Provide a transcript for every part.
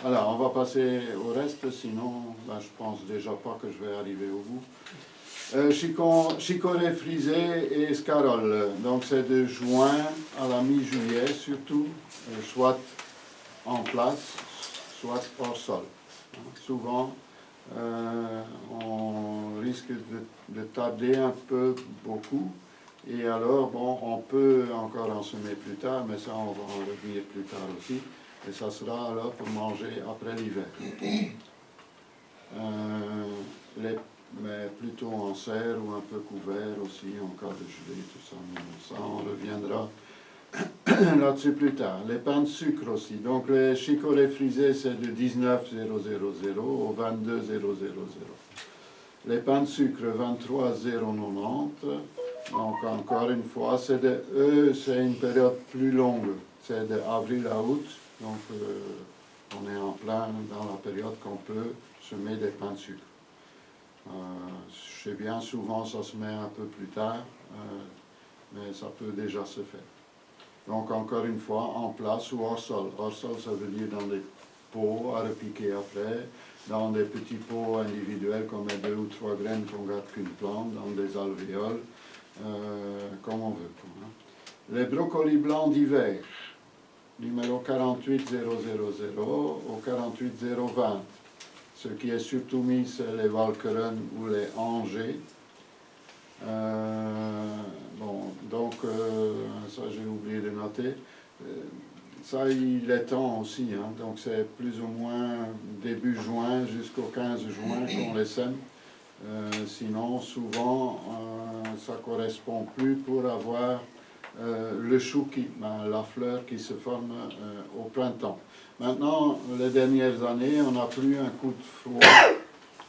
Alors, on va passer au reste, sinon, ben, je pense déjà pas que je vais arriver au bout. Chicorée frisée et scarole. Donc, c'est de juin à la mi-juillet, surtout, soit en place, soit hors sol. Souvent, on risque de tarder un peu, beaucoup. Et alors, bon, on peut encore en semer plus tard, mais ça, on va en revenir plus tard aussi. Et ça sera alors pour manger après l'hiver. Mais plutôt en serre ou un peu couvert aussi, en cas de gelée, tout ça. Mais ça, on reviendra là-dessus plus tard. Les pains de sucre aussi. Donc, les chicorées frisées, c'est de 19,000 au 22,000. Les pains de sucre, 23,090. Donc, encore une fois, c'est une période plus longue. C'est d'avril à août. Donc, on est en plein dans la période qu'on peut semer des pains de sucre. Je sais bien, souvent, ça se met un peu plus tard, mais ça peut déjà se faire. Donc, encore une fois, en place ou hors sol. Hors sol, ça veut dire dans des pots à repiquer après, dans des petits pots individuels comme les 2 ou 3 graines qu'on garde qu'une plante, dans des alvéoles, comme on veut. Les brocolis blancs d'hiver, numéro 48000 au 48020. Ce qui est surtout mis, c'est les Walcheren ou les Angers. Ça j'ai oublié de noter. Ça, il est temps aussi, hein, donc c'est plus ou moins début juin jusqu'au 15 juin qu'on les sème. Sinon, souvent, ça ne correspond plus pour avoir le chou, la fleur qui se forme au printemps. Maintenant, les dernières années, on n'a plus un coup de froid,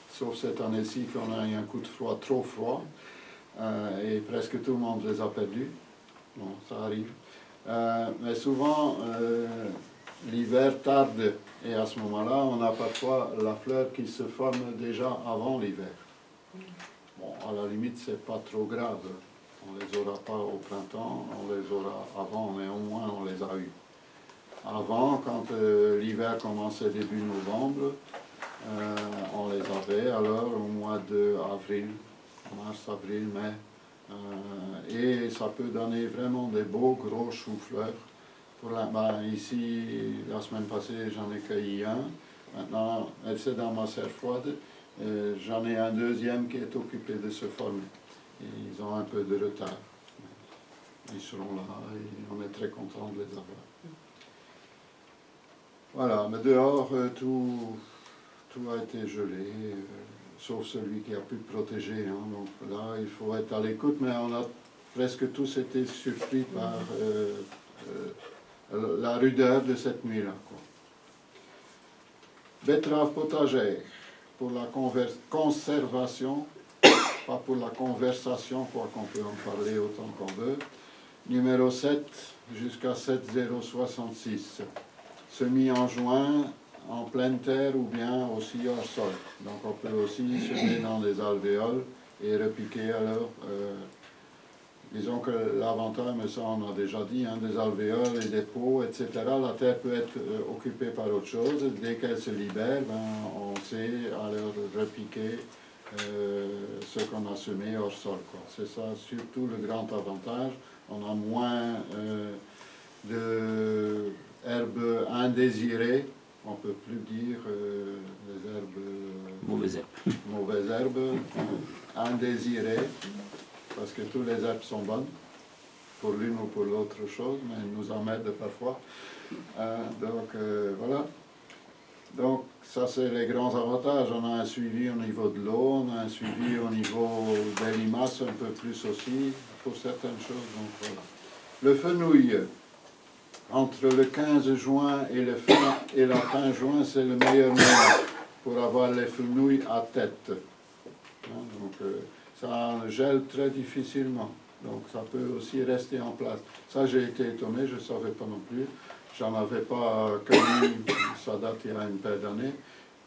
sauf cette année-ci qu'on a eu un coup de froid trop froid, et presque tout le monde les a perdus. Bon, ça arrive. Mais souvent, l'hiver tarde, et à ce moment-là, on a parfois la fleur qui se forme déjà avant l'hiver. Bon, à la limite, c'est pas trop grave. On les aura pas au printemps, on les aura avant, mais au moins on les a eus. Avant, quand l'hiver commençait début novembre, on les avait alors au mois d'avril, mars, avril, mai. Et ça peut donner vraiment des beaux gros choux-fleurs. Ici, la semaine passée, j'en ai cueilli un. Maintenant, c'est dans ma serre froide. J'en ai un deuxième qui est occupé de se former. Et ils ont un peu de retard. Ils seront là et on est très content de les avoir. Voilà, mais dehors, tout a été gelé, sauf celui qui a pu protéger. Hein. Donc là, il faut être à l'écoute, mais on a presque tous été surpris par la rudeur de cette nuit-là. Betterave potagère, pour la conservation, pas pour la conversation, quoi qu'on peut en parler autant qu'on veut. Numéro 7 jusqu'à 7066. Semis en juin, en pleine terre ou bien aussi hors sol. Donc on peut aussi semer dans des alvéoles et repiquer alors. Disons que l'avantage, mais ça on a déjà dit, hein, des alvéoles et des pots, etc. La terre peut être occupée par autre chose. Dès qu'elle se libère, on sait alors repiquer ce qu'on a semé hors sol. C'est ça surtout le grand avantage. On a moins de herbes indésirées, on ne peut plus dire les herbes... Mauvaises herbes, indésirées, parce que toutes les herbes sont bonnes, pour l'une ou pour l'autre chose, mais elles nous emmerdent parfois. Voilà. Donc, ça c'est les grands avantages. On a un suivi au niveau de l'eau, on a un suivi au niveau des limaces un peu plus aussi, pour certaines choses. Donc, voilà. Le fenouil, entre le 15 juin et la fin juin, c'est le meilleur moment pour avoir les fenouils à tête. Ça gèle très difficilement, donc ça peut aussi rester en place. Ça, j'ai été étonné, je ne savais pas non plus. J'en avais pas cueilli, ça date il y a une paire d'années.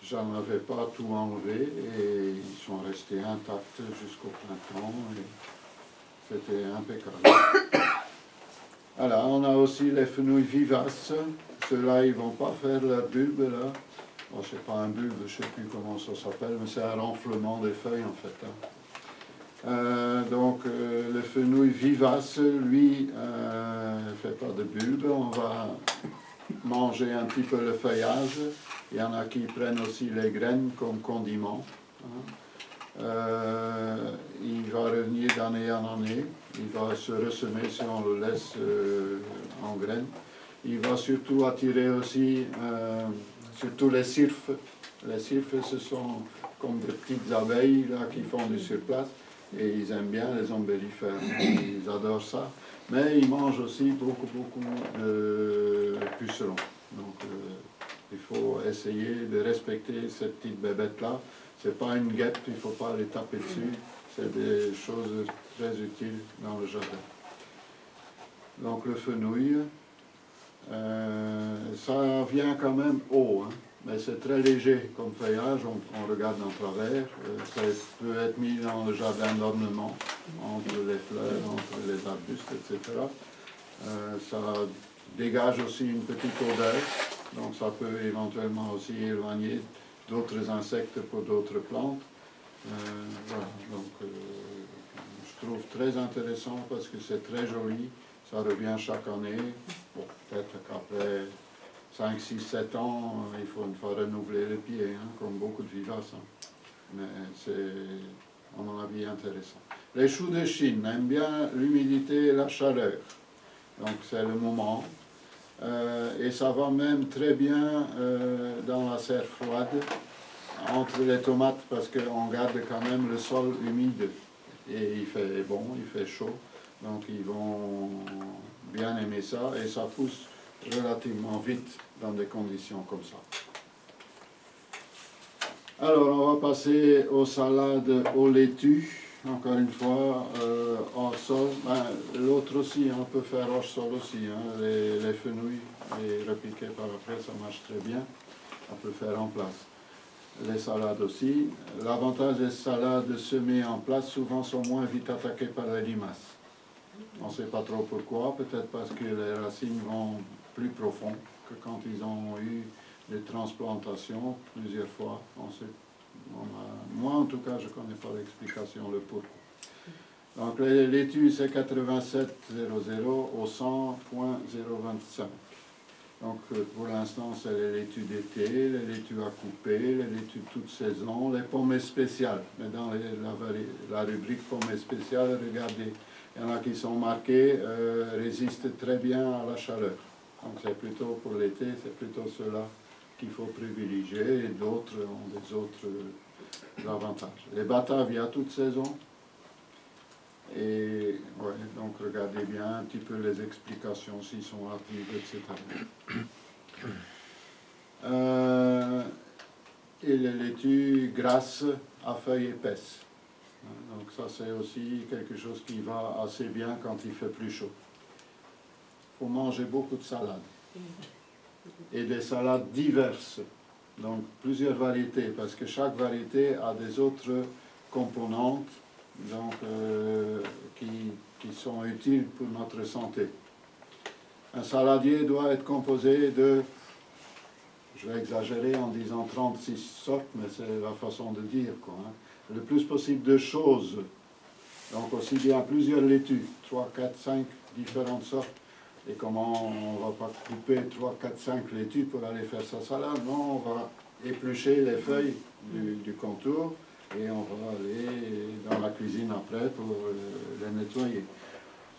J'en avais pas tout enlevé et ils sont restés intacts jusqu'au printemps. C'était impeccable. Alors, on a aussi les fenouils vivaces. ceux-là, ils vont pas faire leur bulbe là. Bon, c'est pas un bulbe, je sais plus comment ça s'appelle, mais c'est un renflement des feuilles en fait. Donc le fenouil vivace, lui, ne fait pas de bulbe. On va manger un petit peu le feuillage. Il y en a qui prennent aussi les graines comme condiment. Il va revenir d'année en année. Il va se ressemer si on le laisse en graines. Il va surtout attirer aussi surtout les cirfes. Les cirfes, ce sont comme des petites abeilles là, qui font du surplace. Et ils aiment bien les ombellifères. Ils adorent ça. Mais ils mangent aussi beaucoup de pucerons. Donc il faut essayer de respecter ces petites bébêtes-là. C'est pas une guêpe, il ne faut pas les taper dessus. C'est des choses très utiles dans le jardin. Donc le fenouil, ça vient quand même haut, hein, mais c'est très léger comme feuillage, on regarde en travers. Ça peut être mis dans le jardin d'ornement, entre les fleurs, entre les arbustes, etc. Ça dégage aussi une petite odeur, donc ça peut éventuellement aussi éloigner d'autres insectes pour d'autres plantes. Voilà, donc je trouve très intéressant parce que c'est très joli, ça revient chaque année. Bon, peut-être qu'après 5, 6, 7 ans, il faut une fois renouveler les pieds, hein, comme beaucoup de vivaces. Hein. Mais c'est, à mon avis, intéressant. Les choux de Chine aiment bien l'humidité et la chaleur, donc c'est le moment. Et ça va même très bien dans la serre froide, entre les tomates, parce qu'on garde quand même le sol humide. Et il fait bon, il fait chaud, donc ils vont bien aimer ça, et ça pousse relativement vite dans des conditions comme ça. Alors, on va passer aux salades aux laitues. Encore une fois, hors sol. Ben, l'autre aussi, on peut faire hors sol aussi. Hein, les fenouils, les repiquer par après, ça marche très bien. On peut faire en place. Les salades aussi. L'avantage des salades semées en place, souvent sont moins vite attaquées par les limaces. On ne sait pas trop pourquoi, peut-être parce que les racines vont plus profond que quand ils ont eu des transplantations plusieurs fois. Moi, en tout cas, je ne connais pas l'explication, le pourquoi. Donc, les laitues, c'est 87,00 au 100,025. Donc, pour l'instant, c'est les laitues d'été, les laitues à couper, les laitues de toute saison, les pommes spéciales. Mais dans la rubrique pommes spéciales, regardez, il y en a qui sont marqués, résistent très bien à la chaleur. Donc, c'est plutôt pour l'été, c'est plutôt ceux-là qu'il faut privilégier, et d'autres ont des autres avantages. Les bataves, il y a toute saison. Et ouais, donc regardez bien un petit peu les explications, s'ils sont rapides, etc. Et les laitues grasses à feuilles épaisses. Donc ça, c'est aussi quelque chose qui va assez bien quand il fait plus chaud. Il faut manger beaucoup de salades. Et des salades diverses, donc plusieurs variétés, parce que chaque variété a des autres composants donc, qui sont utiles pour notre santé. Un saladier doit être composé de, je vais exagérer en disant 36 sortes, mais c'est la façon de dire, quoi, hein. Le plus possible de choses, donc aussi bien plusieurs laitues, 3, 4, 5 différentes sortes. Et comment on ne va pas couper 3, 4, 5 laitues pour aller faire sa salade? Non, on va éplucher les feuilles du contour et on va aller dans la cuisine après pour les nettoyer.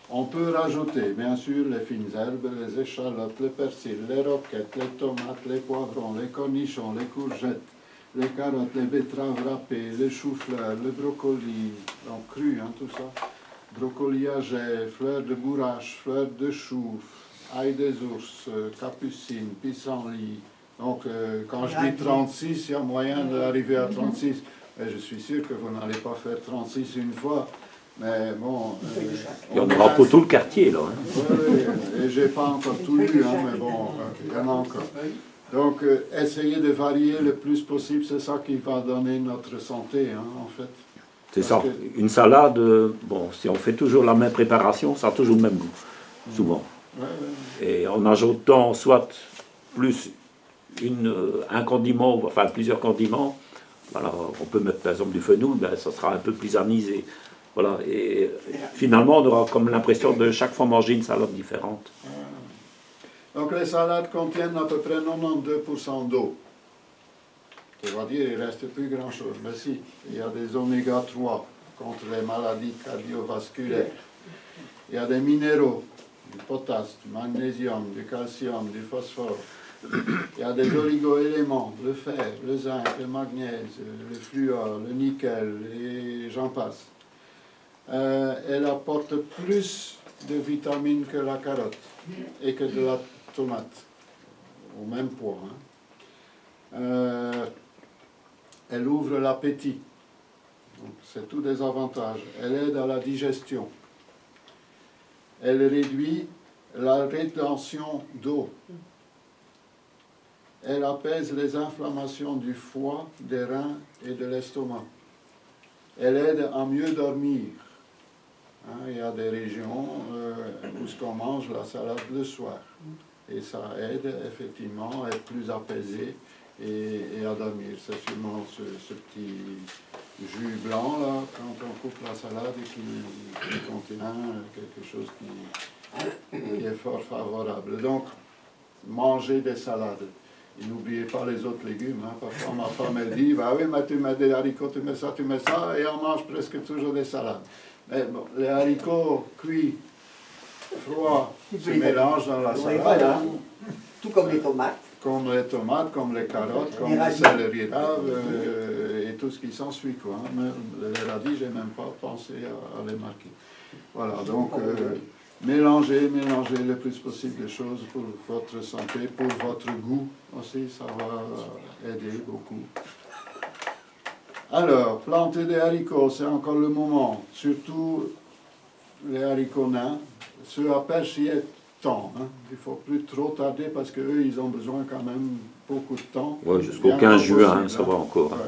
On peut rajouter, bien sûr, les fines herbes, les échalotes, le persil, les roquettes, les tomates, les poivrons, les cornichons, les courgettes, les carottes, les betteraves râpées, les choux-fleurs, le brocoli, donc cru, hein, tout ça. Brocoli âgé, fleurs de bourrache, fleurs de chou, ail des ours, capucine, pissenlit. Donc, quand je dis 36, il y a moyen d'arriver à 36. Et je suis sûr que vous n'allez pas faire 36 une fois. Mais bon... il y en aura pour tout le quartier, là. Hein. Oui, et je n'ai pas encore tout lu, hein, mais bon, il y en a encore. Donc, essayez de varier le plus possible, c'est ça qui va donner notre santé, hein, en fait. C'est ça. Une salade, bon, si on fait toujours la même préparation, ça a toujours le même goût, souvent. Et en ajoutant soit plus un condiment, enfin plusieurs condiments. Voilà, on peut mettre par exemple du fenouil, ben, ça sera un peu plus anisé. Voilà, et finalement on aura comme l'impression de chaque fois manger une salade différente. Donc les salades contiennent à peu près 92% d'eau. Tu vas dire, il ne reste plus grand-chose. Mais si, il y a des oméga 3 contre les maladies cardiovasculaires. Il y a des minéraux, du potasse, du magnésium, du calcium, du phosphore. Il y a des oligo-éléments, le fer, le zinc, le magnésium, le fluor, le nickel, et j'en passe. Elle apporte plus de vitamines que la carotte et que de la tomate, au même poids. Elle ouvre l'appétit, c'est tous des avantages. Elle aide à la digestion. Elle réduit la rétention d'eau. Elle apaise les inflammations du foie, des reins et de l'estomac. Elle aide à mieux dormir. Il y a des régions où on mange la salade le soir. Et ça aide effectivement à être plus apaisé et à dormir. C'est sûrement ce petit jus blanc là, quand on coupe la salade et qui contient quelque chose qui est fort favorable. Donc, manger des salades. Et n'oubliez pas les autres légumes. Parfois, ma femme, elle dit, bah oui, mais tu mets des haricots, tu mets ça, et on mange presque toujours des salades. Mais bon, les haricots cuits, froids, se mélangent dans la salade. Voilà. Tout comme les tomates. Comme les tomates, comme les carottes, comme les céleri raves et tout ce qui s'ensuit. Mais les radis, je n'ai même pas pensé à les marquer. Voilà, donc mélangez le plus possible de choses pour votre santé, pour votre goût aussi, ça va aider beaucoup. Alors, planter des haricots, c'est encore le moment, surtout les haricots nains, ceux à pêche y est temps. Il ne faut plus trop tarder parce qu'eux, ils ont besoin quand même beaucoup de temps. Ouais, jusqu'au 15 juin, possible, ça va encore. Ouais,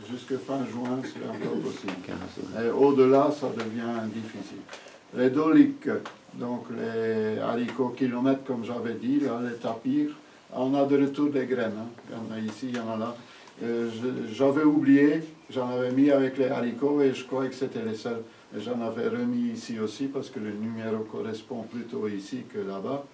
jusqu'à fin juin, c'est encore possible. 15, Et au-delà, ça devient difficile. Les doliques, donc les haricots kilomètres, comme j'avais dit, là, les tapirs, on a de retour des graines. Il y en a ici, il y en a là. J'avais oublié, j'en avais mis avec les haricots et je croyais que c'était les seuls. J'en avais remis ici aussi parce que le numéro correspond plutôt ici que là-bas.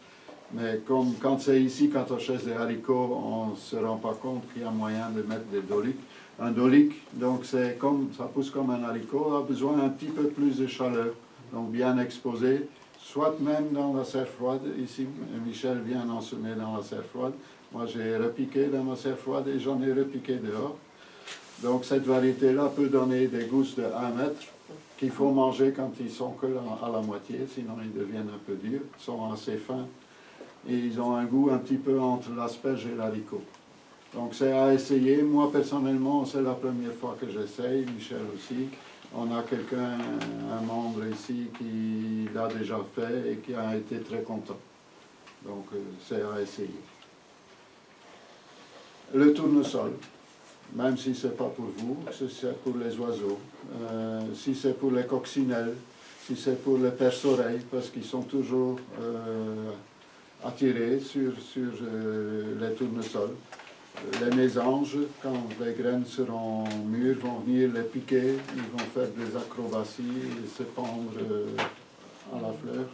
Mais comme quand c'est ici, quand on achète des haricots, on ne se rend pas compte qu'il y a moyen de mettre des doliques. Un dolique, donc c'est comme, ça pousse comme un haricot, a besoin un petit peu plus de chaleur, donc bien exposé, soit même dans la serre froide. Ici, Michel vient d'en semer dans la serre froide. Moi, j'ai repiqué dans ma serre froide et j'en ai repiqué dehors. Donc cette variété-là peut donner des gousses de 1 mètre qu'il faut manger quand ils sont que à la moitié, sinon ils deviennent un peu durs, ils sont assez fins et ils ont un goût un petit peu entre l'asperge et l'haricot. Donc c'est à essayer. Moi personnellement, c'est la première fois que j'essaye, Michel aussi. On a quelqu'un, un membre ici qui l'a déjà fait et qui a été très content. Donc c'est à essayer. Le tournesol. Même si ce n'est pas pour vous, si c'est pour les oiseaux, si c'est pour les coccinelles, si c'est pour les perce-oreilles, parce qu'ils sont toujours attirés sur les tournesols. Les mésanges, quand les graines seront mûres, vont venir les piquer, ils vont faire des acrobaties et se pendre à la fleur.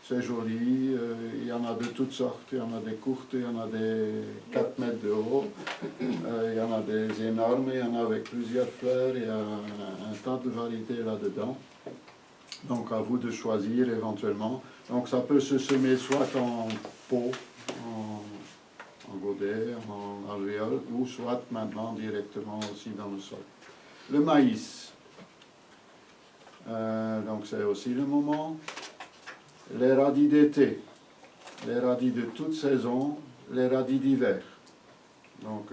C'est joli, il y en a de toutes sortes, il y en a des courtes, il y en a des 4 mètres de haut, il y en a des énormes, il y en a avec plusieurs fleurs, il y a un tas de variétés là-dedans. Donc à vous de choisir éventuellement. Donc ça peut se semer soit en pot, en godet, en alvéole, ou soit maintenant directement aussi dans le sol. Le maïs, donc c'est aussi le moment. Les radis d'été, les radis de toute saison, les radis d'hiver. Donc,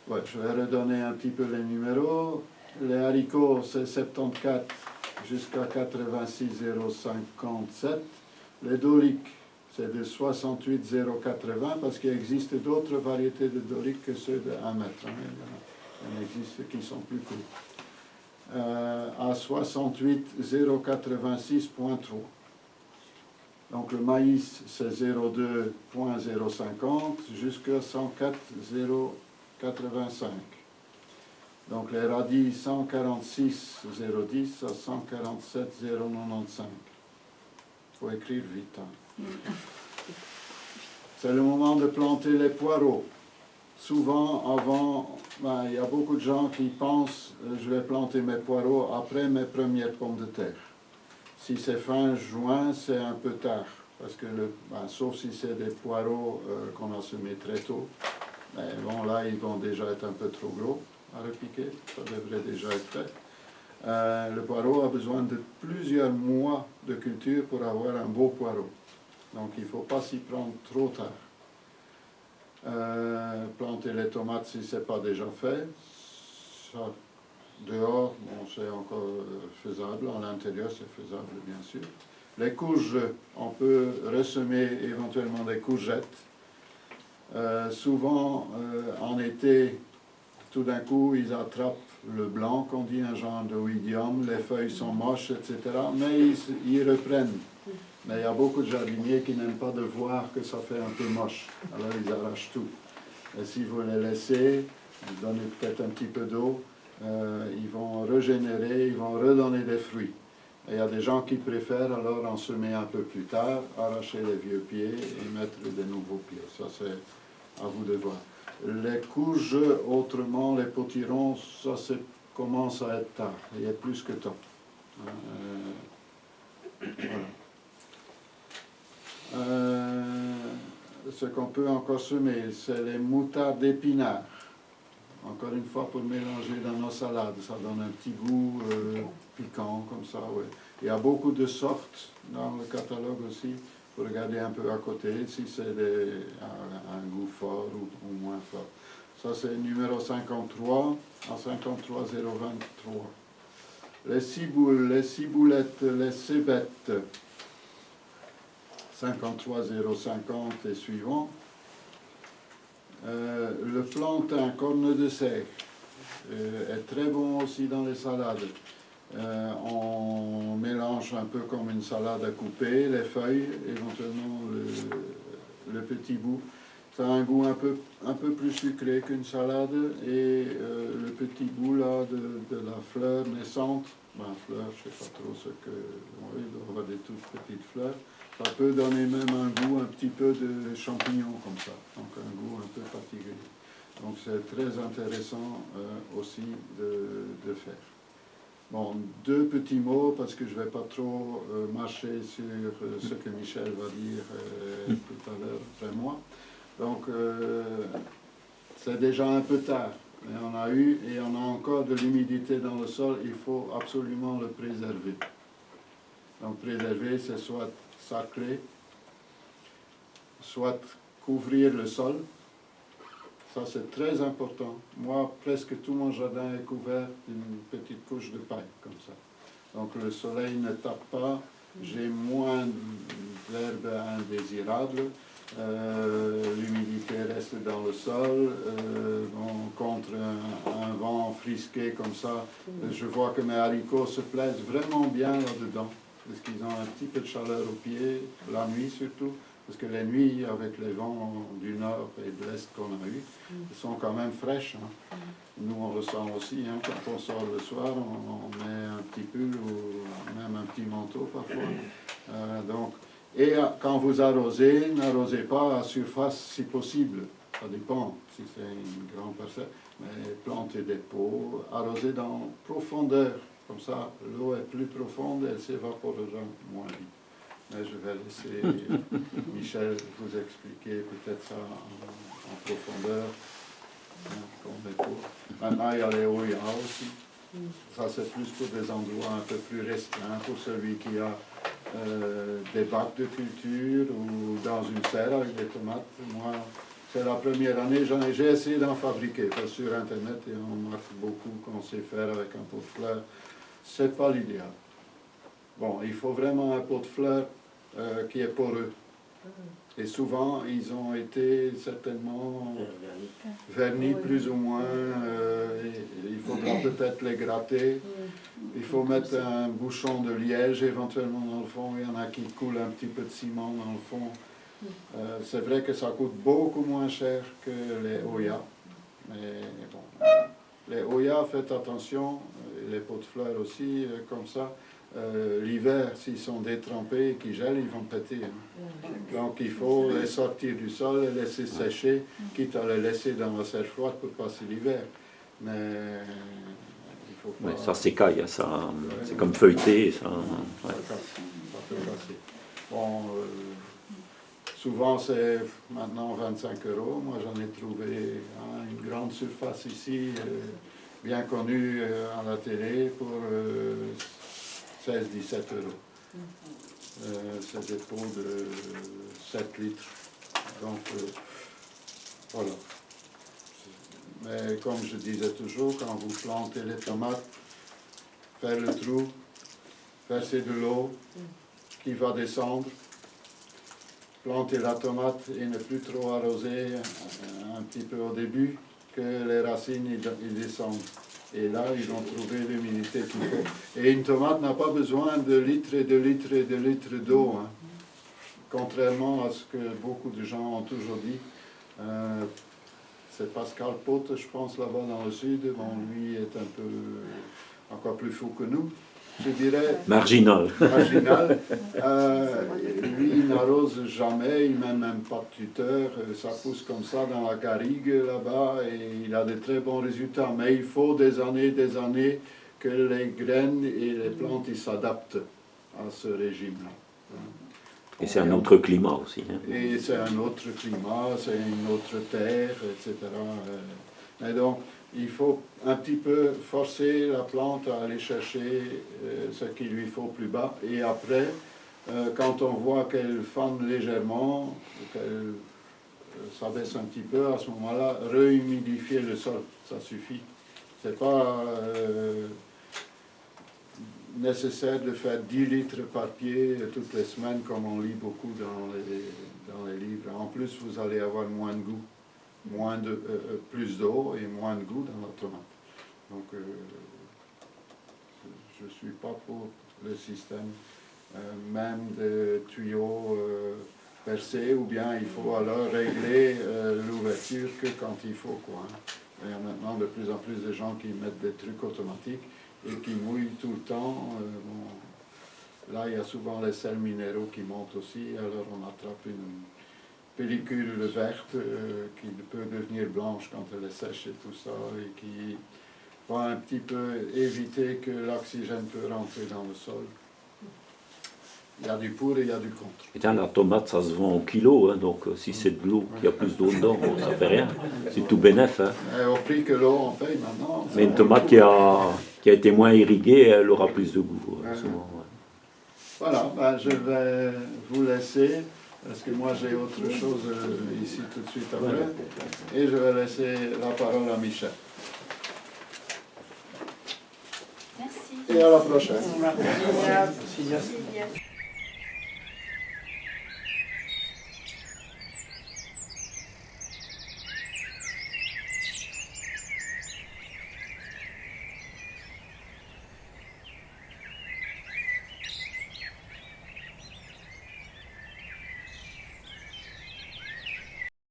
ouais, je vais redonner un petit peu les numéros. Les haricots, c'est 74 jusqu'à 86,057. Les doliques, c'est de 68,080 parce qu'il existe d'autres variétés de doliques que ceux de 1 mètre. Il en existe qui sont plus courts. À 68,086,3. Donc le maïs, c'est 0,2.050 jusqu'à 104,085. Donc les radis, 146,010 à 147,095. Il faut écrire vite. Hein. C'est le moment de planter les poireaux. Souvent, avant, il y a beaucoup de gens qui pensent je vais planter mes poireaux après mes premières pommes de terre. Si c'est fin juin, c'est un peu tard, parce que sauf si c'est des poireaux qu'on a semés très tôt, mais bon, là, ils vont déjà être un peu trop gros à repiquer, ça devrait déjà être fait. Le poireau a besoin de plusieurs mois de culture pour avoir un beau poireau, donc il ne faut pas s'y prendre trop tard. Planter les tomates si ce n'est pas déjà fait, ça, dehors, bon, c'est encore faisable, à l'intérieur c'est faisable bien sûr. Les courges, on peut ressemer éventuellement des courgettes. Souvent en été, tout d'un coup ils attrapent le blanc, qu'on dit un genre de oïdium, les feuilles sont moches, etc. Mais ils reprennent. Mais il y a beaucoup de jardiniers qui n'aiment pas de voir que ça fait un peu moche. Alors ils arrachent tout. Et si vous les laissez, vous donnez peut-être un petit peu d'eau, ils vont régénérer, ils vont redonner des fruits. Et il y a des gens qui préfèrent alors en semer un peu plus tard, arracher les vieux pieds et mettre des nouveaux pieds. Ça c'est à vous de voir. Les courges, autrement, les potirons, ça commence à être tard. Il y a plus que temps. Voilà. Ce qu'on peut encore semer, c'est les moutardes d'épinards. Encore une fois, pour mélanger dans nos salades, ça donne un petit goût piquant comme ça. Ouais. Il y a beaucoup de sortes dans le catalogue aussi. Il faut regarder un peu à côté si c'est un goût fort ou moins fort. Ça c'est numéro 53 à 53023. Les ciboules, les ciboulettes, les cébettes. 53050 et suivant. Le plantain, corne de serre, est très bon aussi dans les salades. On mélange un peu comme une salade à couper, les feuilles, éventuellement le petit bout. Ça a un goût un peu plus sucré qu'une salade et le petit bout là de la fleur naissante, fleur, je ne sais pas trop ce que... Oui, il doit y avoir des toutes petites fleurs. Ça peut donner même un goût un petit peu de champignon comme ça, donc un goût un peu particulier. Donc c'est très intéressant aussi de faire. Bon, deux petits mots parce que je ne vais pas trop marcher sur ce que Michel va dire tout à l'heure après moi. Donc c'est déjà un peu tard, mais on a eu et on a encore de l'humidité dans le sol, il faut absolument le préserver. Donc préserver, c'est soit sacler, soit couvrir le sol. Ça c'est très important. Moi, presque tout mon jardin est couvert d'une petite couche de paille, comme ça. Donc le soleil ne tape pas, j'ai moins d'herbes indésirables, l'humidité reste dans le sol, contre un vent frisqué comme ça, je vois que mes haricots se plaisent vraiment bien là-dedans. Parce qu'ils ont un petit peu de chaleur au pied, la nuit surtout, parce que les nuits, avec les vents du nord et de l'est qu'on a eu, ils sont quand même fraîches. Hein. Nous, on le sent aussi, hein, quand on sort le soir, on met un petit pull ou même un petit manteau parfois. Et quand vous arrosez, n'arrosez pas à surface si possible. Ça dépend si c'est une grande parcelle, mais plantez des pots, arrosez dans profondeur. Comme ça, l'eau est plus profonde et elle s'évaporera moins vite. Mais je vais laisser Michel vous expliquer peut-être ça en profondeur. Maintenant, il y a les Oya aussi. Ça, c'est plus pour des endroits un peu plus restreints, pour celui qui a des bacs de culture ou dans une serre avec des tomates. Moi, c'est la première année, j'ai essayé d'en fabriquer sur Internet et on marque beaucoup qu'on sait faire avec un pot de fleurs. C'est pas l'idéal. Bon, il faut vraiment un pot de fleurs qui est poreux. Et souvent, ils ont été certainement vernis plus ou moins. Il faudra peut-être les gratter. Il faut mettre un bouchon de liège éventuellement dans le fond, il y en a qui coulent un petit peu de ciment dans le fond. C'est vrai que ça coûte beaucoup moins cher que les Oya, mais bon, les Oya, faites attention, les pots de fleurs aussi, comme ça. L'hiver, s'ils sont détrempés et qu'ils gèlent, ils vont péter. Hein. Donc il faut les sortir du sol, les laisser sécher, quitte à les laisser dans la serre froide pour passer l'hiver. Mais il faut pas... Ouais, ça s'écaille, ça, c'est comme feuilleté. Ça, ouais. Ça peut passer. Bon, souvent c'est maintenant 25 €. Moi j'en ai trouvé une grande surface ici, bien connue à la télé, pour 16-17 €. C'est des pots de 7 litres. Donc voilà. Mais comme je disais toujours, quand vous plantez les tomates, faire le trou, verser de l'eau qui va descendre, planter la tomate et ne plus trop arroser un petit peu au début, que les racines ils descendent. Et là, ils vont trouver l'humidité qu'il faut. Et une tomate n'a pas besoin de litres et de litres et de litres d'eau. Hein. Contrairement à ce que beaucoup de gens ont toujours dit. C'est Pascal Pote, je pense, là-bas dans le sud. Bon, lui est un peu encore plus fou que nous. Je dirais... Marginal. Marginal. Lui, il n'arrose jamais, il n'a même pas de tuteur. Ça pousse comme ça dans la garrigue là-bas et il a de très bons résultats. Mais il faut des années que les graines et les plantes s'adaptent à ce régime-là. Et c'est un autre climat aussi. Hein. Et c'est un autre climat, c'est une autre terre, etc. Et donc, il faut un petit peu forcer la plante à aller chercher ce qu'il lui faut plus bas. Et après, quand on voit qu'elle fane légèrement, qu'elle s'abaisse un petit peu, à ce moment-là, rehumidifier le sol, ça suffit. C'est pas nécessaire de faire 10 litres par pied toutes les semaines, comme on lit beaucoup dans les livres. En plus, vous allez avoir moins de goût. Plus d'eau et moins de goût dans la tomate. Donc, je ne suis pas pour le système, même de tuyaux percés, ou bien il faut alors régler l'ouverture que quand il faut. Quoi, hein. Il y a maintenant de plus en plus de gens qui mettent des trucs automatiques et qui mouillent tout le temps. Bon, là, il y a souvent les sels minéraux qui montent aussi, alors on attrape une pellicule verte qui peut devenir blanche quand elle est sèche et tout ça, et qui va un petit peu éviter que l'oxygène peut rentrer dans le sol. Il y a du pour et il y a du contre. Et tiens, la tomate, ça se vend au kilo, hein, donc si c'est de l'eau, qu'il y a plus d'eau dedans, bon, ça fait rien. C'est tout bénef. Hein. Et au prix que l'eau on paye maintenant. Mais une tomate qui a été moins irriguée, elle aura plus de goût. Souvent, ouais. Voilà, ben, je vais vous laisser. Parce que moi j'ai autre chose ici tout de suite après. Et je vais laisser la parole à Michel. Merci. Et à la prochaine. Merci. Merci.